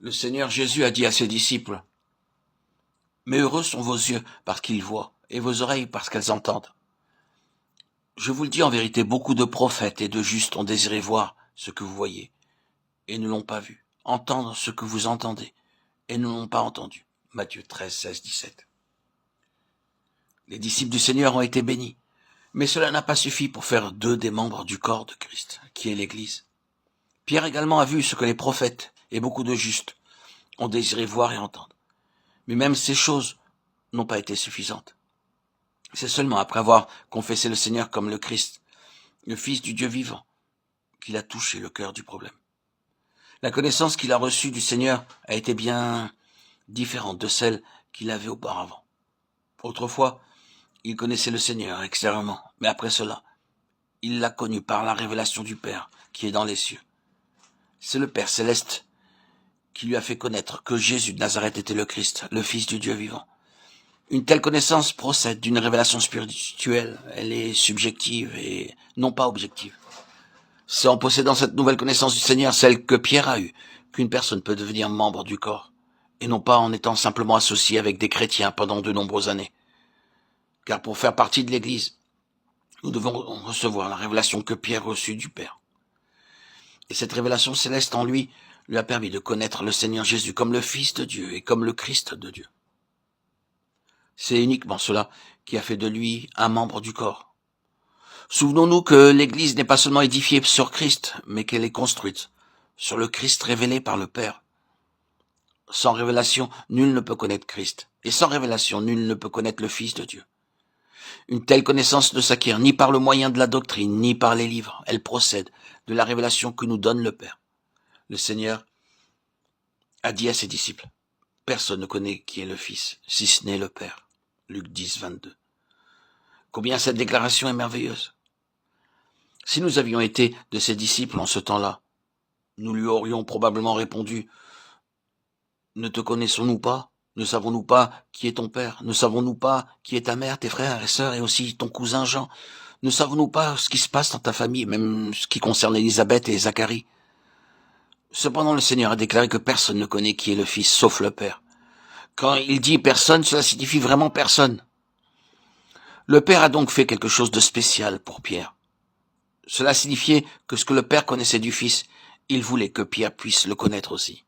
Le Seigneur Jésus a dit à ses disciples, « Mais heureux sont vos yeux parce qu'ils voient, et vos oreilles parce qu'elles entendent. Je vous le dis en vérité, beaucoup de prophètes et de justes ont désiré voir ce que vous voyez, et ne l'ont pas vu, entendre ce que vous entendez, et ne l'ont pas entendu. » Matthieu 13, 16, 17. Les disciples du Seigneur ont été bénis, mais cela n'a pas suffi pour faire d'eux des membres du corps de Christ, qui est l'Église. Pierre également a vu ce que les prophètes et beaucoup de justes ont désiré voir et entendre. Mais même ces choses n'ont pas été suffisantes. C'est seulement après avoir confessé le Seigneur comme le Christ, le Fils du Dieu vivant, qu'il a touché le cœur du problème. La connaissance qu'il a reçue du Seigneur a été bien différente de celle qu'il avait auparavant. Autrefois, il connaissait le Seigneur extérieurement, mais après cela, il l'a connu par la révélation du Père qui est dans les cieux. C'est le Père céleste qui lui a fait connaître que Jésus de Nazareth était le Christ, le Fils du Dieu vivant. Une telle connaissance procède d'une révélation spirituelle, elle est subjective et non pas objective. C'est en possédant cette nouvelle connaissance du Seigneur, celle que Pierre a eue, qu'une personne peut devenir membre du corps, et non pas en étant simplement associée avec des chrétiens pendant de nombreuses années. Car pour faire partie de l'Église, nous devons recevoir la révélation que Pierre reçut du Père. Et cette révélation céleste en lui a permis de connaître le Seigneur Jésus comme le Fils de Dieu et comme le Christ de Dieu. C'est uniquement cela qui a fait de lui un membre du corps. Souvenons-nous que l'Église n'est pas seulement édifiée sur Christ, mais qu'elle est construite sur le Christ révélé par le Père. Sans révélation, nul ne peut connaître Christ, et sans révélation, nul ne peut connaître le Fils de Dieu. Une telle connaissance ne s'acquiert ni par le moyen de la doctrine, ni par les livres. Elle procède de la révélation que nous donne le Père. Le Seigneur a dit à ses disciples, « Personne ne connaît qui est le Fils, si ce n'est le Père. » Luc 10, 22. Combien cette déclaration est merveilleuse. Si nous avions été de ses disciples en ce temps-là, nous lui aurions probablement répondu, « Ne te connaissons-nous pas ? Ne savons-nous pas qui est ton père ? Ne savons-nous pas qui est ta mère, tes frères et sœurs et aussi ton cousin Jean ? Ne savons-nous pas ce qui se passe dans ta famille, même ce qui concerne Élisabeth et Zacharie ? » Cependant, le Seigneur a déclaré que personne ne connaît qui est le Fils, sauf le Père. Quand il dit personne, cela signifie vraiment personne. Le Père a donc fait quelque chose de spécial pour Pierre. Cela signifiait que ce que le Père connaissait du Fils, il voulait que Pierre puisse le connaître aussi.